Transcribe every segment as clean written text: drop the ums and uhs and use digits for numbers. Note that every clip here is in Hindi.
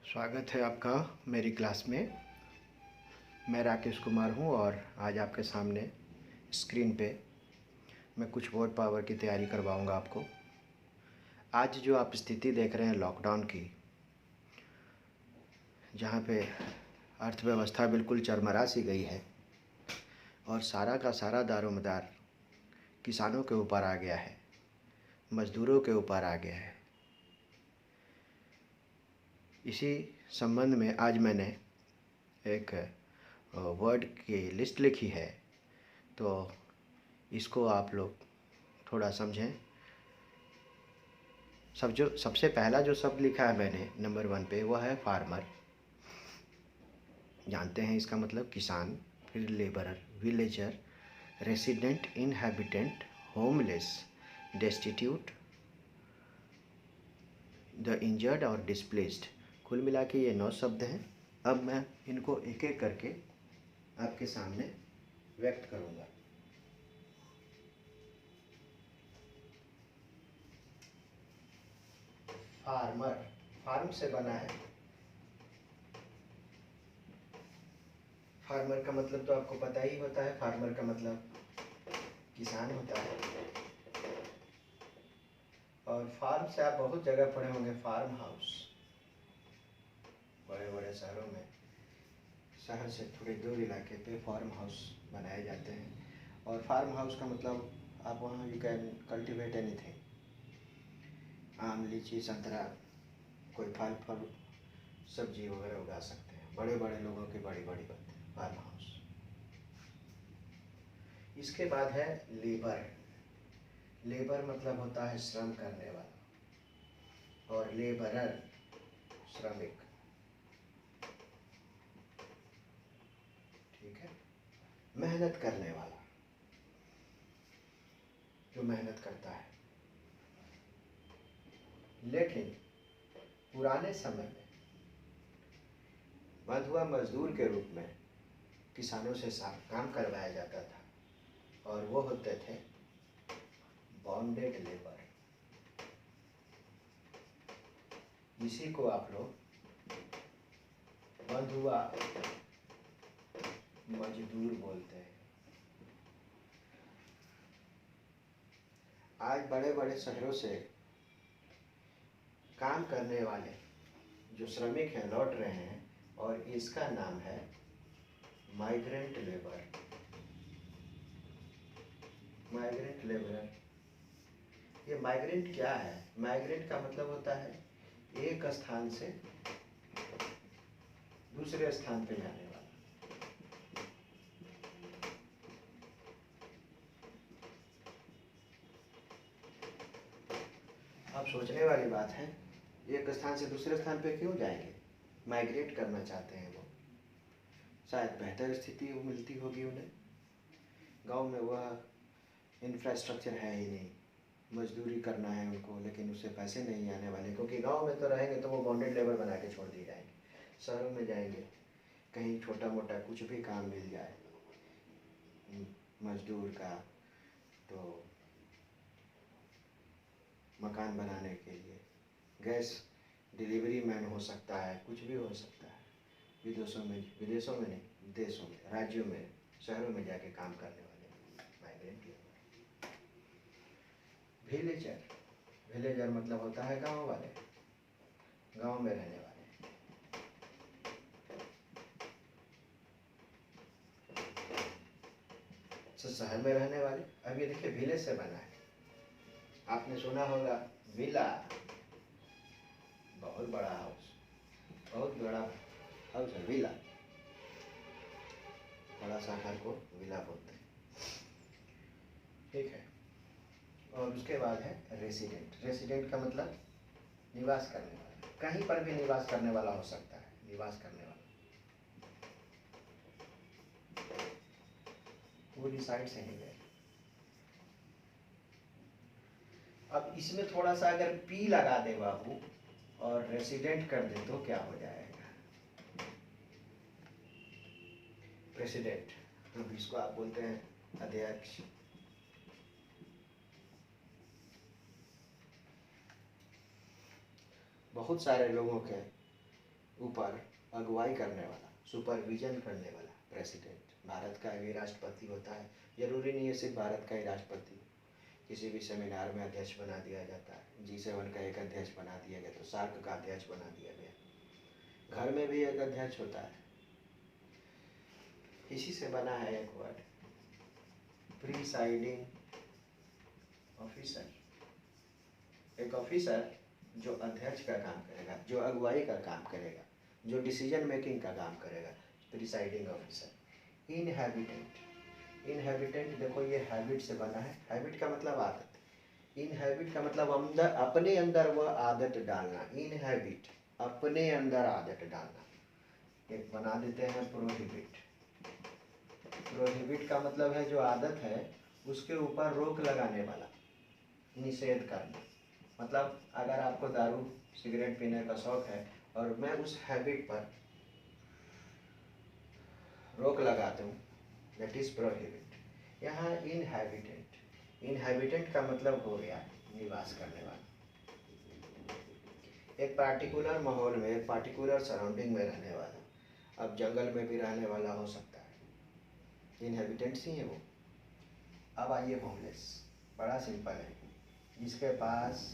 स्वागत है आपका मेरी क्लास में। मैं राकेश कुमार हूं और आज आपके सामने स्क्रीन पे मैं कुछ वर्ड पावर की तैयारी करवाऊंगा आपको। आज जो आप स्थिति देख रहे हैं लॉकडाउन की, जहां पे अर्थव्यवस्था बिल्कुल चरमरा सी गई है और सारा का सारा दारोमदार किसानों के ऊपर आ गया है, मज़दूरों के ऊपर आ गया है। इसी संबंध में आज मैंने एक वर्ड की लिस्ट लिखी है, तो इसको आप लोग थोड़ा समझें। सबसे पहला जो शब्द लिखा है मैंने नंबर 1 पे, वह है फार्मर। जानते हैं इसका मतलब किसान, फिर labourer, villager, resident, inhabitant, homeless, destitute, the injured और डिस्प्लेस्ड। कुल मिला के ये 9 शब्द हैं। अब मैं इनको एक एक करके आपके सामने व्यक्त करूँगा। फार्मर, फार्म से बना है। फार्मर का मतलब तो आपको पता ही होता है। फार्मर का मतलब किसान होता है। और फार्म से आप बहुत जगह पढ़े होंगे, फार्म हाउस। बड़े बड़े शहरों में, शहर से थोड़े दूर इलाके पे फार्म हाउस बनाए जाते हैं। और फार्म हाउस का मतलब आप वहाँ यू कैन कल्टिवेट एनीथिंग, आम, लीची, संतरा, कोई फल सब्जी वगैरह उगा सकते हैं। बड़े बड़े लोगों की बड़ी बड़ी बात है फार्म हाउस। इसके बाद है लेबर। लेबर मतलब होता है श्रम करने वाला, और लेबरर श्रमिक। ठीक है, मेहनत करने वाला, जो मेहनत करता है। लेकिन पुराने समय में बंधुआ मजदूर के रूप में किसानों से काम करवाया जाता था, और वो होते थे बॉन्डेड लेबर। इसी को आप लोग बंधुआ मजदूर बोलते हैं। आज बड़े बड़े शहरों से काम करने वाले जो श्रमिक हैं लौट रहे हैं, और इसका नाम है माइग्रेंट लेबर। Migrant labour. ये माइग्रेंट क्या है? माइग्रेंट का मतलब होता है एक स्थान से दूसरे स्थान पे जाने वाला। अब सोचने वाली बात है, एक स्थान से दूसरे स्थान पे क्यों जाएंगे? माइग्रेट करना चाहते हैं वो। शायद बेहतर स्थिति मिलती होगी उन्हें। गांव में वह इंफ्रास्ट्रक्चर है ही नहीं, मजदूरी करना है उनको, लेकिन उससे पैसे नहीं आने वाले, क्योंकि गांव में तो रहेंगे तो वो बॉन्डेड लेबर बना के छोड़ दिए जाएंगे। शहरों में जाएंगे, कहीं छोटा मोटा कुछ भी काम मिल जाए मजदूर का, तो मकान बनाने के लिए, गैस डिलीवरी मैन हो सकता है, कुछ भी हो सकता है। विदेशों में नहीं, देशों में, राज्यों में, शहरों में जाके काम करने वाले माइग्रेंट लेबर। विलेजर, विलेजर मतलब होता है गांव वाले, गांव में रहने वाले। शहर में रहने वाले। अब ये देखिए विलेज से बना है। आपने सुना होगा विला, बहुत बड़ा हाउस, बहुत बड़ा हाउस है विला। बड़ा सा घर को विला बोलते हैं। ठीक है। और उसके बाद है रेसिडेंट। रेसिडेंट का मतलब निवास करने वाला, कहीं पर भी निवास करने वाला हो सकता है। निवास करने वाला वो रिसाइड से नहीं गए। अब इसमें थोड़ा सा अगर पी लगा दे बाबू और रेसिडेंट कर दे तो क्या हो जाएगा? प्रेसिडेंट, तो इसको आप बोलते हैं अध्यक्ष। बहुत सारे लोगों के ऊपर अगुवाई करने वाला, सुपरविजन करने वाला प्रेसिडेंट, भारत का भी राष्ट्रपति होता है। जरूरी नहीं है सिर्फ भारत का ही राष्ट्रपति, किसी भी सेमिनार में अध्यक्ष बना दिया जाता है। G7 का एक अध्यक्ष बना दिया गया, तो सार्क का अध्यक्ष बना दिया गया। घर में भी एक अध्यक्ष होता है, इसी से बना है एक वर्ड, प्रिसाइडिंग ऑफिसर। एक ऑफिसर जो अध्यक्ष का काम करेगा, जो अगुवाई का काम करेगा, जो डिसीजन मेकिंग का काम करेगा, प्रिसाइडिंग ऑफिसर। इनहेबिटेंट देखो ये हैबिट से बना है, हैबिट का मतलब आदत, इनहेबिट का मतलब अंदर, अपने अंदर वह आदत डालना, इनहेबिट अपने अंदर आदत डालना। एक बना देते हैं प्रोहिबिट। प्रोहिबिट का मतलब है जो आदत है उसके ऊपर रोक लगाने वाला, निषेध करना। मतलब अगर आपको दारू सिगरेट पीने का शौक है और मैं उस हैबिट पर रोक लगाता हूँ, दैट इज प्रोहिबिट। यहाँ इनहैबिटेंट का मतलब हो गया निवास करने वाला, एक पार्टिकुलर माहौल में, एक पार्टिकुलर सराउंडिंग में रहने वाला। अब जंगल में भी रहने वाला हो सकता है, इनहैबिटेंट्स ही है वो। अब आइए होमलेस, बड़ा सिंपल है, जिसके पास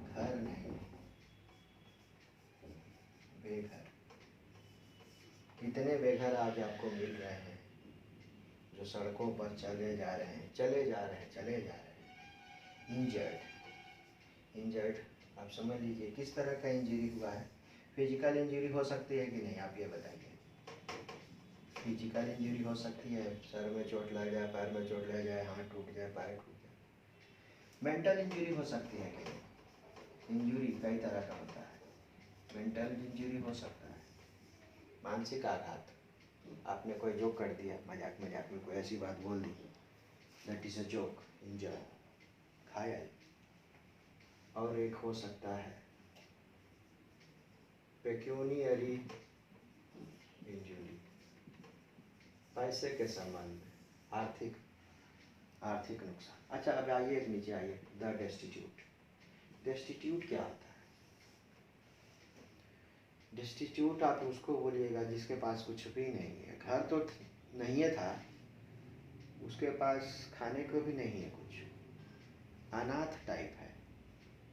घर नहीं, बेघर। कितने बेघर आज आपको मिल रहे हैं जो सड़कों पर चले जा रहे हैं। इंजर्ड आप समझ लीजिए किस तरह का इंजरी हुआ है। फिजिकल इंजरी हो सकती है कि नहीं, आप ये बताइए। फिजिकल इंजरी हो सकती है, सर में चोट लग जाए, पैर में चोट लग जाए, हाथ टूट जाए, पैर टूट जाए। मेंटल इंजरी हो सकती है कि नहीं? इंजरी कई तरह का होता है, मेंटल इंजरी हो सकता है। मानसिक आघात, आपने कोई जोक कर दिया, मजाक में कोई ऐसी बात बोल दी, दैट इज अ जोक, इंजर, घायल। और एक हो सकता है पेक्यूनियरी इंजरी, पैसे के संबंध में, आर्थिक नुकसान। अच्छा अब आइए एक नीचे आइए, द डेस्टिट्यूट। डेस्टिट्यूट क्या होता है? डेस्टिट्यूट आप उसको बोलिएगा जिसके पास कुछ भी नहीं है, घर तो नहीं है था, उसके पास खाने को भी नहीं है कुछ, अनाथ टाइप है।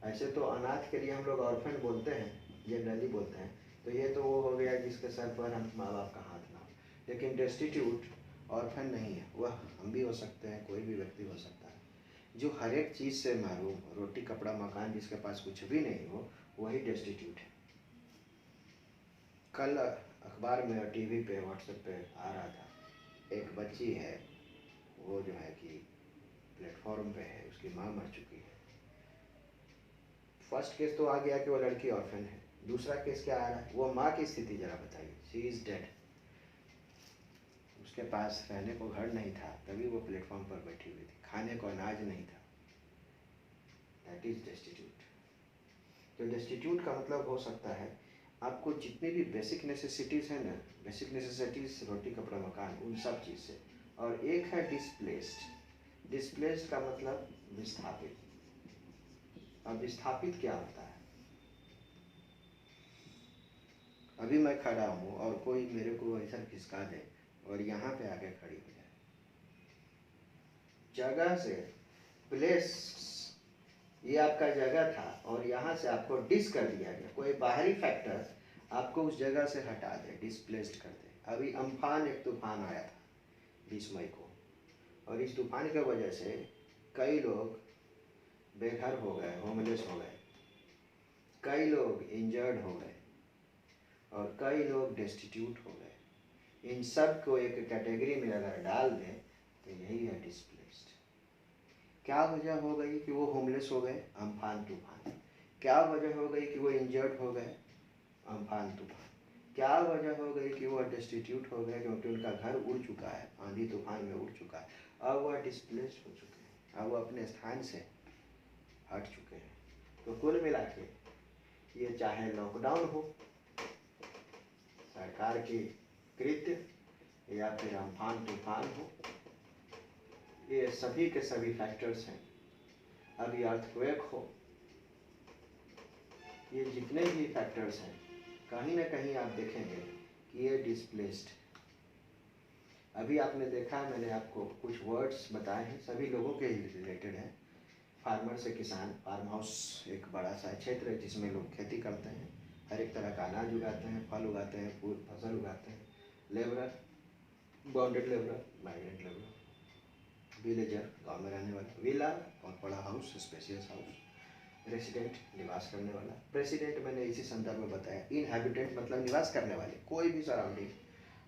ऐसे तो अनाथ के लिए हम लोग ऑर्फन बोलते हैं, जनरली बोलते हैं, तो ये तो वो हो गया जिसके सर पर हम माँ बाप का हाथ ना हो। लेकिन डेस्टिट्यूट ऑर्फन नहीं है, वह हम भी हो सकते हैं, कोई भी व्यक्ति हो सकता है जो हर एक चीज़ से महरूम, रोटी कपड़ा मकान, जिसके पास कुछ भी नहीं हो, वही डेस्टिट्यूट है। कल अखबार में और टीवी पे व्हाट्सएप पे आ रहा था, एक बच्ची है, वो जो है कि प्लेटफॉर्म पे है, उसकी माँ मर चुकी है। फर्स्ट केस तो आ गया कि वो लड़की ऑर्फन है, दूसरा केस क्या आ रहा है, वो माँ की स्थिति जरा बताइए, शी इज़ डेड, उसके पास रहने को घर नहीं था, तभी वो प्लेटफॉर्म पर बैठी हुई थी, खाने को अनाज नहीं था, दैट इज डेस्टिट्यूट। तो डेस्टिट्यूट का मतलब हो सकता है आपको जितनी भी बेसिक नेसेसिटीज़ है ना, बेसिक नेसेसिटीज़ रोटी कपड़ा मकान, उन सब चीज़ से। और एक है डिस्प्लेस्ड। डिस्प्लेस्ड का मतलब विस्थापित। अब विस्थापित क्या होता है? अभी मैं खड़ा हूँ और कोई मेरे को ऐसा खिसका दे और यहाँ पे आके खड़ी हो जाए, जगह से, प्लेस, ये आपका जगह था और यहाँ से आपको डिस कर दिया गया, कोई बाहरी फैक्टर आपको उस जगह से हटा दे, डिस्प्लेस्ड कर दे। अभी अम्फान एक तूफान आया था 20 मई को, और इस तूफान की वजह से कई लोग बेघर हो गए, होमलेस हो गए, कई लोग इंजर्ड हो गए और कई लोग डेस्टिट्यूट हो गए। इन सब को एक कैटेगरी में अगर डाल दें तो यही है डिस्प्लेस्ड। क्या वजह हो गई कि वो होमलेस हो गए? अम्फान तूफान। क्या वजह हो गई कि वो इंजर्ड हो गए? अम्फान तूफान। क्या वजह हो गई कि वो डेस्टिट्यूट हो गए? क्योंकि उनका घर उड़ चुका है, आंधी तूफान में उड़ चुका है, अब वह डिस्प्लेस्ड हो चुके हैं, अब वो अपने स्थान से हट चुके हैं। तो कुल मिला के ये चाहे लॉकडाउन हो, सरकार की कृत्य, या फिर अम्फान तूफान हो, ये सभी के सभी फैक्टर्स हैं। अभी अर्थक्वेक हो, ये जितने भी फैक्टर्स हैं कहीं ना कहीं आप देखेंगे कि ये डिस्प्लेस्ड। अभी आपने देखा, मैंने आपको कुछ वर्ड्स बताए हैं, सभी लोगों के रिलेटेड हैं। फार्मर से किसान, फार्म हाउस एक बड़ा सा क्षेत्र है जिसमें लोग खेती करते हैं, हर एक तरह का अनाज उगाते हैं, फल उगाते हैं, फूल फसल उगाते हैं। Labourer, bonded labourer, migrant labourer. Villager, गाँव में रहने वाला। विला, बहुत बड़ा हाउस, स्पेशियस हाउस। रेसिडेंट, निवास करने वाला। प्रेसिडेंट मैंने इसी संदर्भ में बताया। इनहैबिटेंट मतलब निवास करने वाले, कोई भी सराउंडिंग।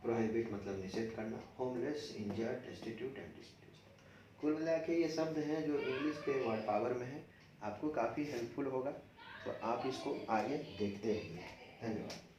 प्रोहिबिट मतलब निषेध करना। Homeless, injured, destitute and displaced. कुल मिला के ये शब्द हैं जो इंग्लिश के वर्ड पावर में है, आपको काफ़ी हेल्पफुल होगा, तो आप इसको आगे देखते रहिए। धन्यवाद।